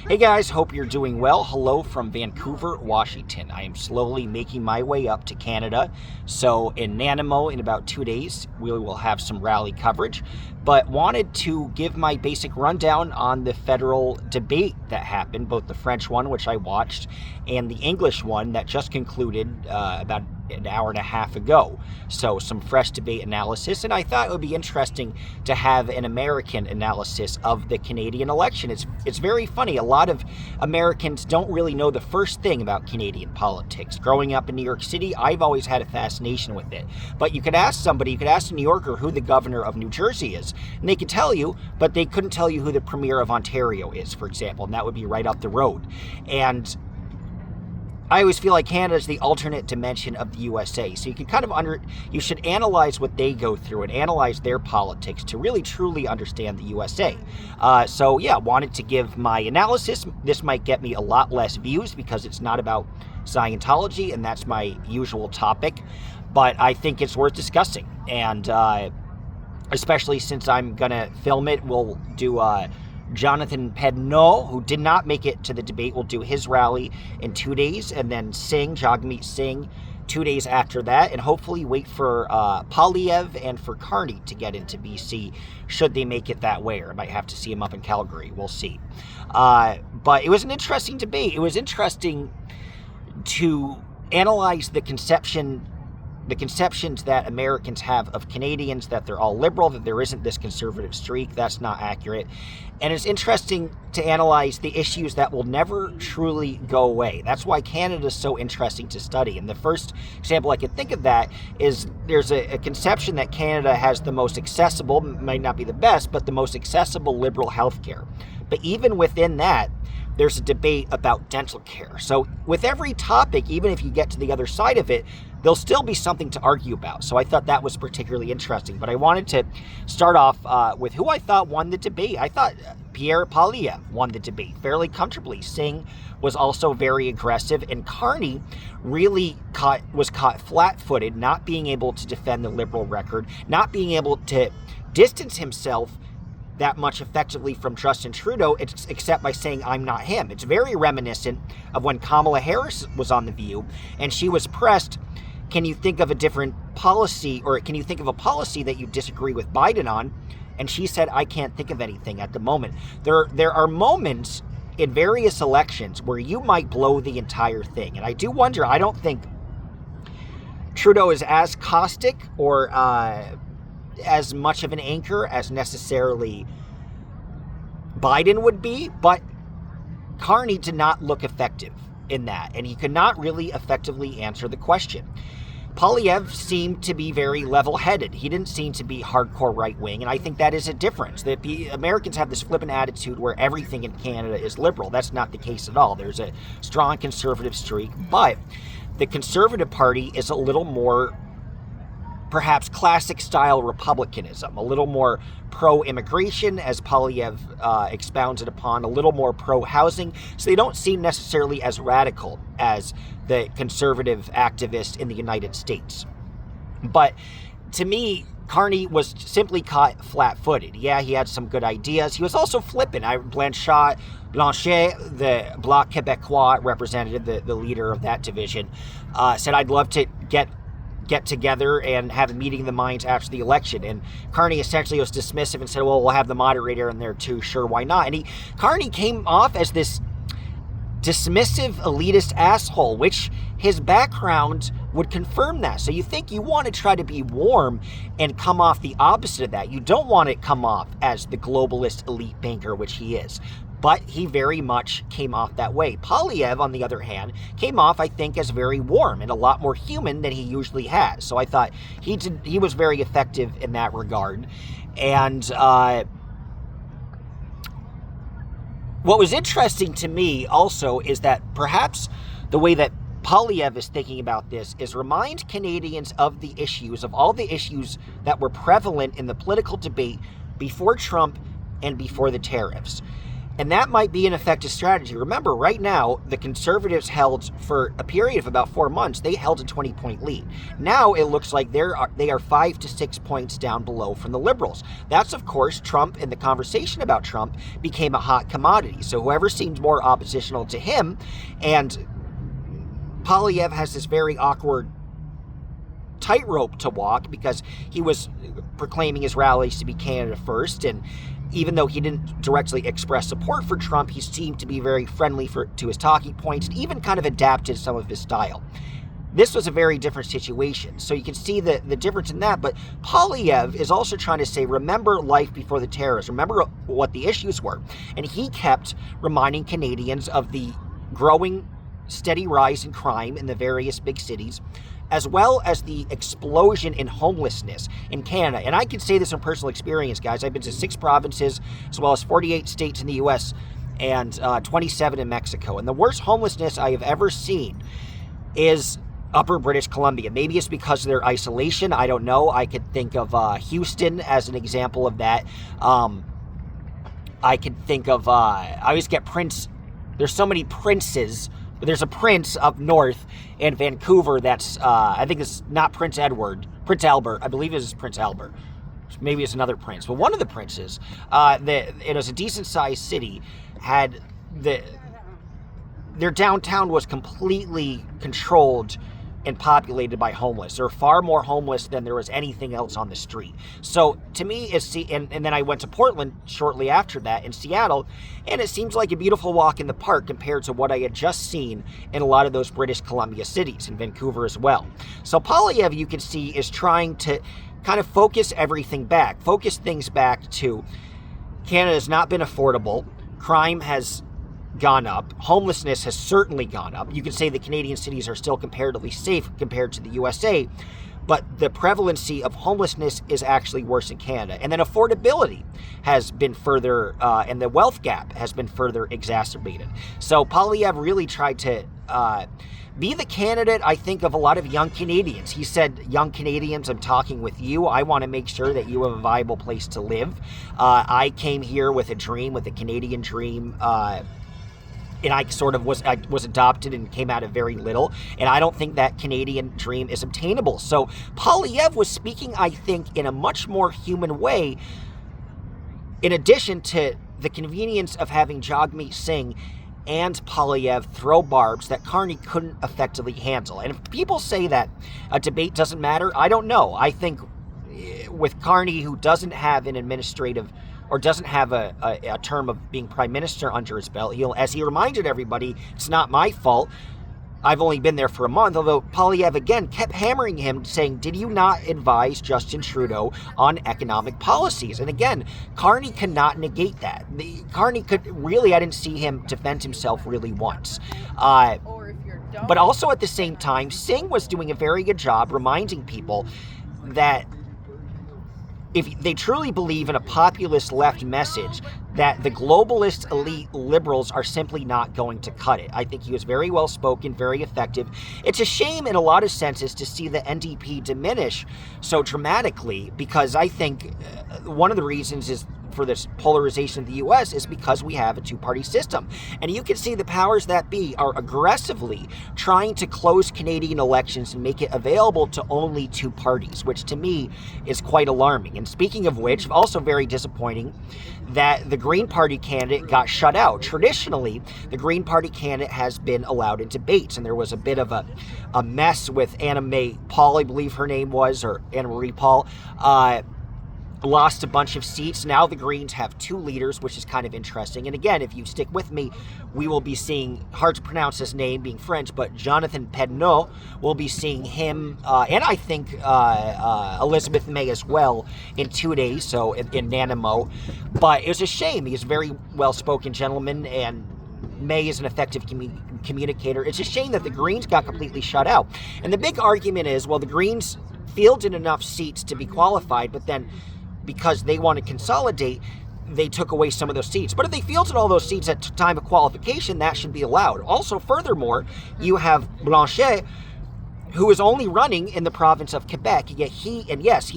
Hey guys, hope you're doing well. Hello from Vancouver, Washington. I am slowly making my way up to Canada. So in Nanaimo, in about 2 days, we will have some rally coverage. But wanted to give my basic rundown on the federal debate that happened, both the French one, which I watched, and the English one that just concluded about an hour and a half ago. So some fresh debate analysis, and I thought it would be interesting to have an American analysis of the Canadian election. It's very funny. A lot of Americans don't really know the first thing about Canadian politics. Growing up in New York City, I've always had a fascination with it. But you could ask somebody, you could ask a New Yorker who the governor of New Jersey is, and they could tell you, but they couldn't tell you who the premier of Ontario is, for example, and that would be right up the road. And I always feel like Canada is the alternate dimension of the USA. So you can kind of you should analyze what they go through and analyze their politics to really truly understand the USA. So yeah, wanted to give my analysis. This might get me a lot less views because it's not about Scientology, and that's my usual topic. But I think it's worth discussing, and especially since I'm gonna film it, we'll do Jonathan Pedneau, who did not make it to the debate, will do his rally in 2 days, and then Singh, Jagmeet Singh, 2 days after that, and hopefully wait for Poilievre and for Carney to get into BC, should they make it that way, or I might have to see him up in Calgary. We'll see. But it was an interesting debate. It was interesting to analyze the conceptions that Americans have of Canadians, that they're all liberal, that there isn't this conservative streak. That's not accurate. And it's interesting to analyze the issues that will never truly go away. That's why Canada is so interesting to study. And the first example I could think of that is there's a conception that Canada has the most accessible, might not be the best, but the most accessible liberal healthcare. But even within that, there's a debate about dental care. So with every topic, even if you get to the other side of it, there'll still be something to argue about. So I thought that was particularly interesting. But I wanted to start off with who I thought won the debate. I thought Pierre Poilievre won the debate fairly comfortably. Singh was also very aggressive, and Carney really was caught flat-footed, not being able to defend the Liberal record, not being able to distance himself that much effectively from Justin Trudeau, except by saying, "I'm not him." It's very reminiscent of when Kamala Harris was on The View, and she was pressed, can you think of a different policy, or can you think of a policy that you disagree with Biden on? And she said, I can't think of anything at the moment. There are moments in various elections where you might blow the entire thing. And I do wonder, I don't think Trudeau is as caustic or as much of an anchor as necessarily Biden would be, but Carney did not look effective in that, and he could not really effectively answer the question. Poilievre seemed to be very level-headed. He didn't seem to be hardcore right-wing, and I think that is a difference. That Americans have this flippant attitude where everything in Canada is liberal. That's not the case at all. There's a strong conservative streak, but the Conservative Party is a little more perhaps classic-style republicanism, a little more pro-immigration, as Poilievre expounded upon, a little more pro-housing, so they don't seem necessarily as radical as the conservative activists in the United States. But to me, Carney was simply caught flat-footed. Yeah, he had some good ideas. He was also flippant. Blanchet, the Bloc Québécois representative, the leader of that division, said, I'd love to get together and have a meeting of the minds after the election. And Carney essentially was dismissive and said, well, we'll have the moderator in there too. Sure, why not? And Carney came off as this dismissive, elitist asshole, which his background would confirm that. So you think you want to try to be warm and come off the opposite of that. You don't want to come off as the globalist elite banker, which he is. But he very much came off that way. Poilievre, on the other hand, came off, I think, as very warm and a lot more human than he usually has. So I thought he was very effective in that regard. And what was interesting to me also is that perhaps the way that Poilievre is thinking about this is remind Canadians of the issues, of all the issues that were prevalent in the political debate before Trump and before the tariffs. And that might be an effective strategy. Remember, right now, the Conservatives held, for a period of about 4 months, they held a 20-point lead. Now it looks like they are 5 to 6 points down below from the Liberals. That's, of course, Trump, and the conversation about Trump became a hot commodity. So whoever seems more oppositional to him, and Poilievre has this very awkward tightrope to walk because he was proclaiming his rallies to be Canada first, and even though he didn't directly express support for Trump, he seemed to be very friendly to his talking points, and even kind of adapted some of his style. This was a very different situation, so you can see the difference in that. But Poilievre is also trying to say, remember life before the terrorists, remember what the issues were. And he kept reminding Canadians of the growing, steady rise in crime in the various big cities, as well as the explosion in homelessness in Canada. And I can say this from personal experience, guys. I've been to 6 provinces, as well as 48 states in the U.S., and 27 in Mexico. And the worst homelessness I have ever seen is Upper British Columbia. Maybe it's because of their isolation. I don't know. I could think of Houston as an example of that. I could think of, I always get Prince. There's so many princes. There's a prince up north in Vancouver that's, I think it's not Prince Edward, Prince Albert. I believe it is Prince Albert. Maybe it's another prince. But one of the princes, it was a decent-sized city, had their downtown was completely controlled and populated by homeless. There were far more homeless than there was anything else on the street. So to me, and then I went to Portland shortly after that, in Seattle, and it seems like a beautiful walk in the park compared to what I had just seen in a lot of those British Columbia cities, in Vancouver as well. So Poilievre, you can see, is trying to kind of focus things back to Canada has not been affordable. Crime has gone up. Homelessness has certainly gone up. You could say the Canadian cities are still comparatively safe compared to the USA, but the prevalency of homelessness is actually worse in Canada. And then affordability has been further, and the wealth gap has been further exacerbated. So Poilievre really tried to be the candidate, I think, of a lot of young Canadians. He said, young Canadians, I'm talking with you. I want to make sure that you have a viable place to live. I came here with a dream, with a Canadian dream, and I was adopted and came out of very little, and I don't think that Canadian dream is obtainable. So Poilievre was speaking, I think, in a much more human way, in addition to the convenience of having Jagmeet Singh and Poilievre throw barbs that Carney couldn't effectively handle. And if people say that a debate doesn't matter, I don't know. I think with Carney, who doesn't have an administrative or doesn't have a term of being prime minister under his belt, as he reminded everybody, it's not my fault. I've only been there for a month, although Poilievre again kept hammering him, saying, did you not advise Justin Trudeau on economic policies? And again, Carney cannot negate that. Carney could really, I didn't see him defend himself really once. But also at the same time, Singh was doing a very good job reminding people that if they truly believe in a populist left message, that the globalist elite liberals are simply not going to cut it. I think he was very well spoken, very effective. It's a shame in a lot of senses to see the NDP diminish so dramatically, because I think one of the reasons is for this polarization of the U.S. is because we have a two-party system. And you can see the powers that be are aggressively trying to close Canadian elections and make it available to only 2 parties, which to me is quite alarming. And speaking of which, also very disappointing that the Green Party candidate got shut out. Traditionally, the Green Party candidate has been allowed in debates, and there was a bit of a mess with Anna May Paul, I believe her name was, or Anna Marie Paul, lost a bunch of seats. Now the Greens have 2 leaders, which is kind of interesting. And again, if you stick with me, we will be seeing, hard to pronounce his name being French, but Jonathan Pedneau, will be seeing him, and I think Elizabeth May as well, in 2 days, so in Nanaimo. But it was a shame. He's a very well-spoken gentleman, and May is an effective communicator. It's a shame that the Greens got completely shut out. And the big argument is, well, the Greens fielded enough seats to be qualified, but then because they want to consolidate, they took away some of those seats. But if they fielded all those seats at time of qualification, that should be allowed. Also, furthermore, you have Blanchet, who is only running in the province of Quebec, yet he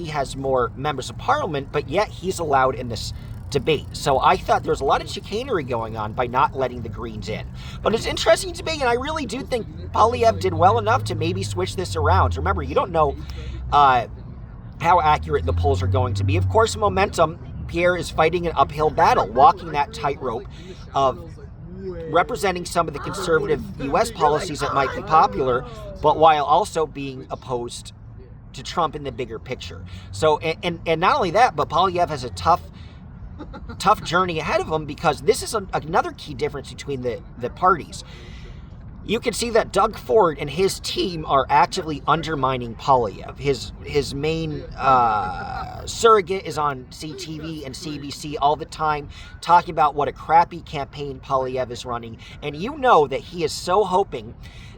has more members of parliament, but yet he's allowed in this debate. So I thought there was a lot of chicanery going on by not letting the Greens in. But it's interesting to me, and I really do think Poilievre did well enough to maybe switch this around. Remember, you don't know how accurate the polls are going to be. Of course, momentum, Pierre is fighting an uphill battle, walking that tightrope of representing some of the conservative U.S. policies that might be popular, but while also being opposed to Trump in the bigger picture. So, and not only that, but Poilievre has a tough journey ahead of him, because this is another key difference between the parties. You can see that Doug Ford and his team are actively undermining Poilievre. His main surrogate is on CTV and CBC all the time, talking about what a crappy campaign Poilievre is running. And you know that he is so hoping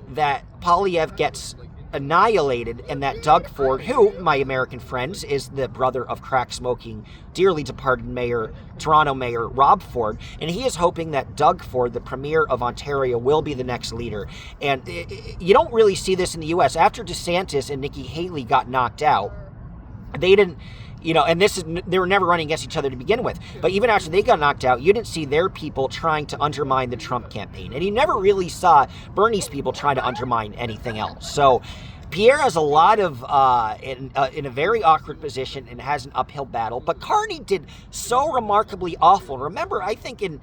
that Poilievre gets annihilated, and that Doug Ford, who, my American friends, is the brother of crack-smoking, dearly departed Toronto Mayor Rob Ford, and he is hoping that Doug Ford, the Premier of Ontario, will be the next leader. And you don't really see this in the U.S. After DeSantis and Nikki Haley got knocked out, they didn't, and they were never running against each other to begin with. But even after they got knocked out, you didn't see their people trying to undermine the Trump campaign. And you never really saw Bernie's people trying to undermine anything else. So Pierre has a lot of, in a very awkward position and has an uphill battle. But Carney did so remarkably awful. Remember, I think in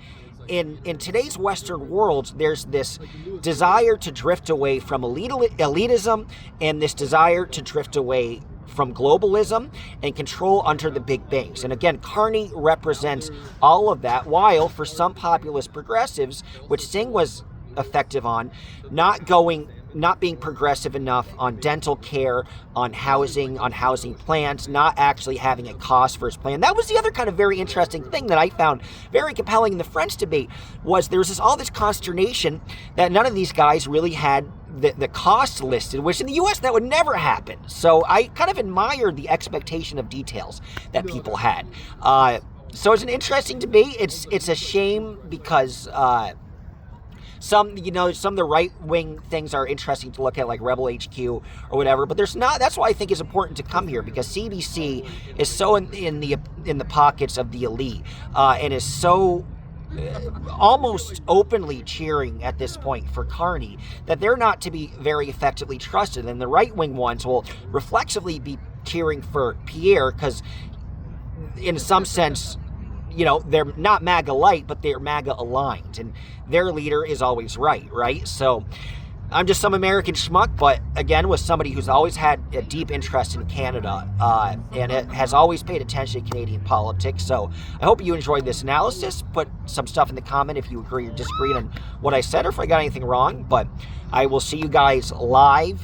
today's Western world, there's this desire to drift away from elitism, and this desire to drift away from globalism and control under the big banks. And again, Carney represents all of that, while for some populist progressives, which Singh was effective on, not being progressive enough on dental care, on housing plans, not actually having a cost-first plan. That was the other kind of very interesting thing that I found very compelling in the French debate, was there was all this consternation that none of these guys really had the costs listed, which in the U.S. that would never happen. So I kind of admired the expectation of details that people had. So it's an interesting debate. It's a shame because some of the right-wing things are interesting to look at, like Rebel HQ or whatever, but there's not. That's why I think it's important to come here, because CBC is so in the pockets of the elite, and is so almost openly cheering at this point for Carney, that they're not to be very effectively trusted. And the right-wing ones will reflexively be cheering for Pierre, because in some sense, they're not MAGA light, but they're MAGA aligned, and their leader is always right? So I'm just some American schmuck, but again, was somebody who's always had a deep interest in Canada, and it has always paid attention to Canadian politics. So I hope you enjoyed this analysis. Put some stuff in the comment if you agree or disagree on what I said, or if I got anything wrong. But I will see you guys live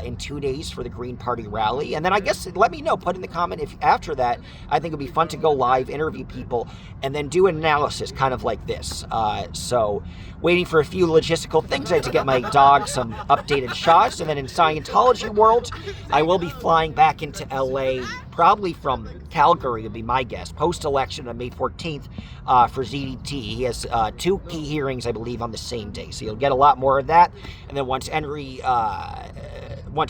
in 2 days for the Green Party rally. And then I guess let me know, put in the comment if after that, I think it would be fun to go live, interview people, and then do an analysis kind of like this. So waiting for a few logistical things. I had to get my dog some updated shots. And then in Scientology world, I will be flying back into LA, probably from Calgary would be my guess, post-election on May 14th for ZDT. He has 2 key hearings, I believe, on the same day. So you'll get a lot more of that. And then once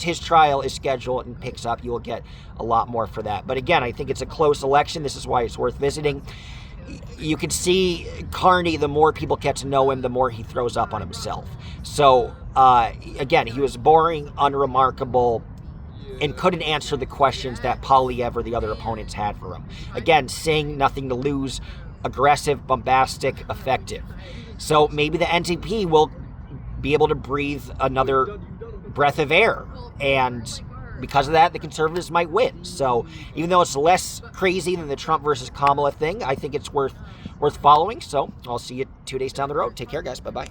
his trial is scheduled and picks up, you will get a lot more for that. But again, I think it's a close election. This is why it's worth visiting. You can see Carney, the more people get to know him, the more he throws up on himself. So, again, he was boring, unremarkable, and couldn't answer the questions that Poilievre or the other opponents had for him. Again, Singh, nothing to lose, aggressive, bombastic, effective. So maybe the NDP will be able to breathe another breath of air, and because of that, the Conservatives might win. So even though it's less crazy than the Trump versus Kamala thing, I think it's worth following. So I'll see you 2 days down the road. Take care, guys. Bye-bye.